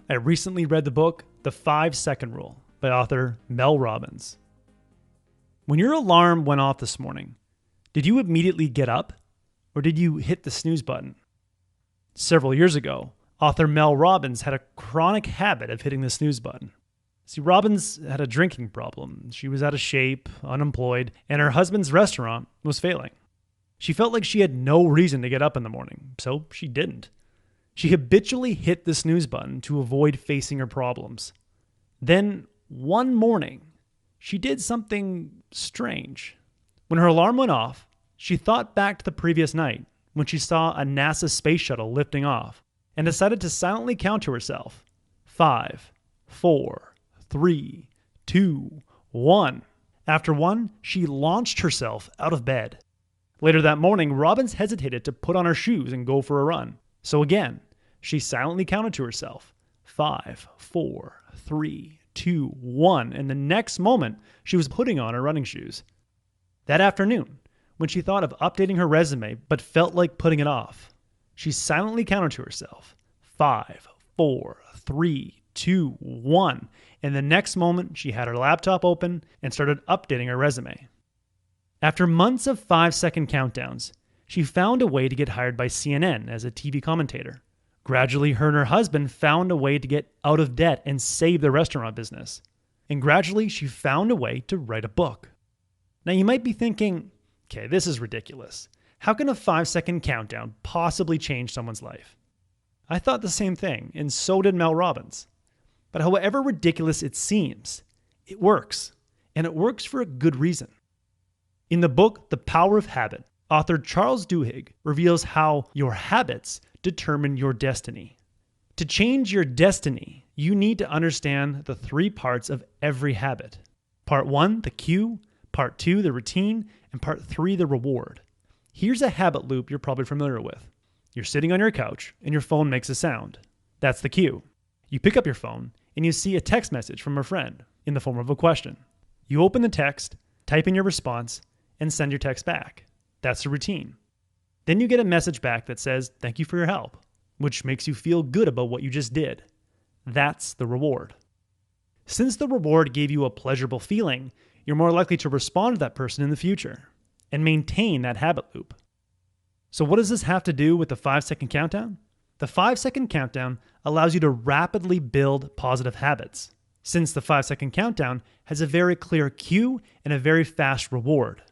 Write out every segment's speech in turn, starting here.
I recently read the book, The 5-Second Rule by author Mel Robbins. When your alarm went off this morning, did you immediately get up or did you hit the snooze button? Several years ago, author Mel Robbins had a chronic habit of hitting the snooze button. See, Robbins had a drinking problem. She was out of shape, unemployed, and her husband's restaurant was failing. She felt like she had no reason to get up in the morning, so she didn't. She habitually hit the snooze button to avoid facing her problems. Then, one morning, she did something strange. When her alarm went off, she thought back to the previous night when she saw a NASA space shuttle lifting off and decided to silently count to herself, 5, 4, 3, 2, 1. After 1, she launched herself out of bed. Later that morning, Robbins hesitated to put on her shoes and go for a run. So again, she silently counted to herself, 5, 4, 3, 2, 1, and the next moment, she was putting on her running shoes. That afternoon, when she thought of updating her resume but felt like putting it off, she silently counted to herself, 5, 4, 3, 2, 1, and the next moment, she had her laptop open and started updating her resume. After months of 5-second countdowns, she found a way to get hired by CNN as a TV commentator. Gradually, her and her husband found a way to get out of debt and save their restaurant business. And gradually, she found a way to write a book. Now, you might be thinking, okay, this is ridiculous. How can a 5-second countdown possibly change someone's life? I thought the same thing, and so did Mel Robbins. But however ridiculous it seems, it works. And it works for a good reason. In the book, The Power of Habit, author Charles Duhigg reveals how your habits determine your destiny. To change your destiny, you need to understand the 3 parts of every habit. Part 1, the cue, Part 2, the routine, and Part 3, the reward. Here's a habit loop you're probably familiar with. You're sitting on your couch and your phone makes a sound. That's the cue. You pick up your phone and you see a text message from a friend in the form of a question. You open the text, type in your response, and send your text back. That's the routine. Then you get a message back that says, "Thank you for your help," which makes you feel good about what you just did. That's the reward. Since the reward gave you a pleasurable feeling, you're more likely to respond to that person in the future and maintain that habit loop. So what does this have to do with the 5-second countdown? The 5-second countdown allows you to rapidly build positive habits, since the 5-second countdown has a very clear cue and a very fast reward.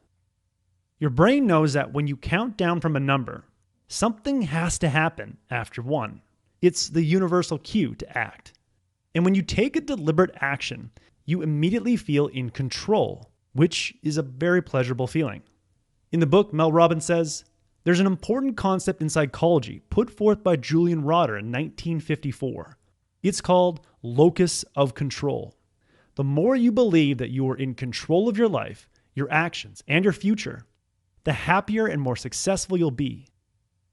Your brain knows that when you count down from a number, something has to happen after 1. It's the universal cue to act. And when you take a deliberate action, you immediately feel in control, which is a very pleasurable feeling. In the book, Mel Robbins says, "There's an important concept in psychology put forth by Julian Rotter in 1954. It's called locus of control. The more you believe that you are in control of your life, your actions, and your future, the happier and more successful you'll be.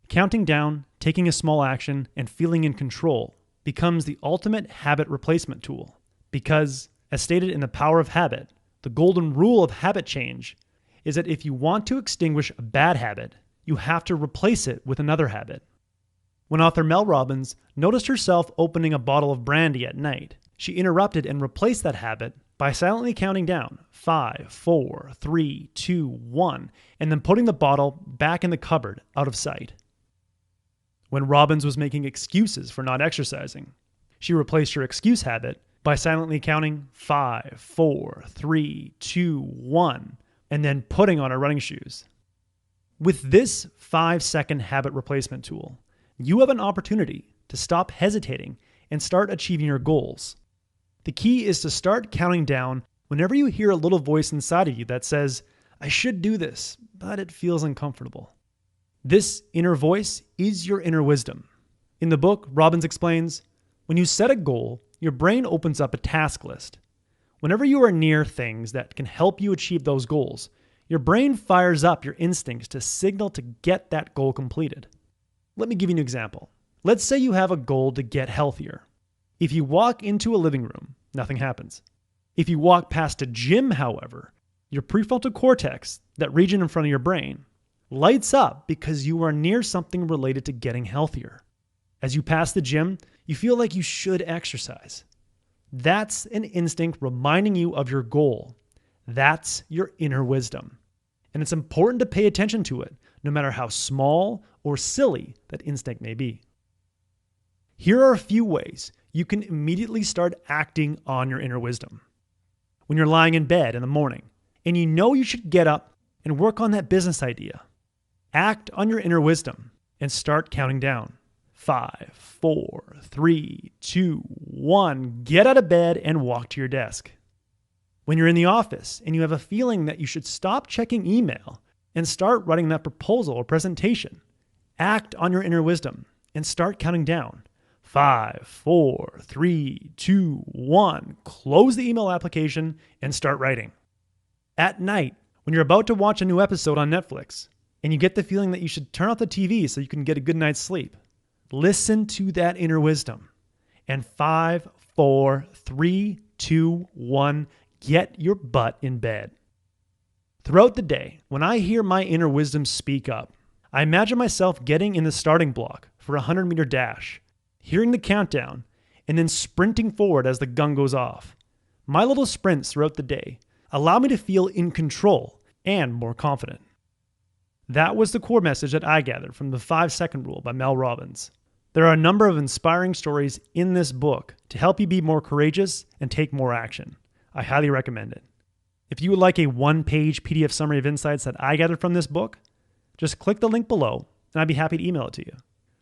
Counting down, taking a small action, and feeling in control becomes the ultimate habit replacement tool. Because, as stated in The Power of Habit, the golden rule of habit change is that if you want to extinguish a bad habit, you have to replace it with another habit." When author Mel Robbins noticed herself opening a bottle of brandy at night, she interrupted and replaced that habit by silently counting down 5, 4, 3, 2, 1, and then putting the bottle back in the cupboard out of sight. When Robbins was making excuses for not exercising, she replaced her excuse habit by silently counting 5, 4, 3, 2, 1, and then putting on her running shoes. With this 5-second habit replacement tool, you have an opportunity to stop hesitating and start achieving your goals. The key is to start counting down whenever you hear a little voice inside of you that says, "I should do this, but it feels uncomfortable." This inner voice is your inner wisdom. In the book, Robbins explains, when you set a goal, your brain opens up a task list. Whenever you are near things that can help you achieve those goals, your brain fires up your instincts to signal to get that goal completed. Let me give you an example. Let's say you have a goal to get healthier. If you walk into a living room, nothing happens. If you walk past a gym, however, your prefrontal cortex, that region in front of your brain, lights up because you are near something related to getting healthier. As you pass the gym, You feel like you should exercise. That's an instinct reminding you of your goal. That's your inner wisdom. And it's important to pay attention to it, no matter how small or silly that instinct may be. Here are a few ways you can immediately start acting on your inner wisdom. When you're lying in bed in the morning and you know you should get up and work on that business idea, act on your inner wisdom and start counting down. 5, 4, 3, 2, 1. Get out of bed and walk to your desk. When you're in the office and you have a feeling that you should stop checking email and start writing that proposal or presentation, act on your inner wisdom and start counting down. 5, 4, 3, 2, 1. Close the email application and start writing. At night, when you're about to watch a new episode on Netflix and you get the feeling that you should turn off the TV so you can get a good night's sleep, listen to that inner wisdom. And 5, 4, 3, 2, 1, get your butt in bed. Throughout the day, when I hear my inner wisdom speak up, I imagine myself getting in the starting block for a 100-meter dash, hearing the countdown, and then sprinting forward as the gun goes off. My little sprints throughout the day allow me to feel in control and more confident. That was the core message that I gathered from the 5-second rule by Mel Robbins. There are a number of inspiring stories in this book to help you be more courageous and take more action. I highly recommend it. If you would like a 1-page PDF summary of insights that I gathered from this book, just click the link below and I'd be happy to email it to you.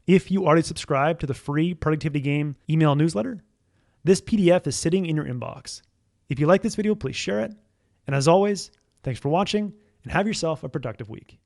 If you already subscribe to the free Productivity Game email newsletter, this PDF is sitting in your inbox. If you like this video, please share it. And as always, thanks for watching and have yourself a productive week.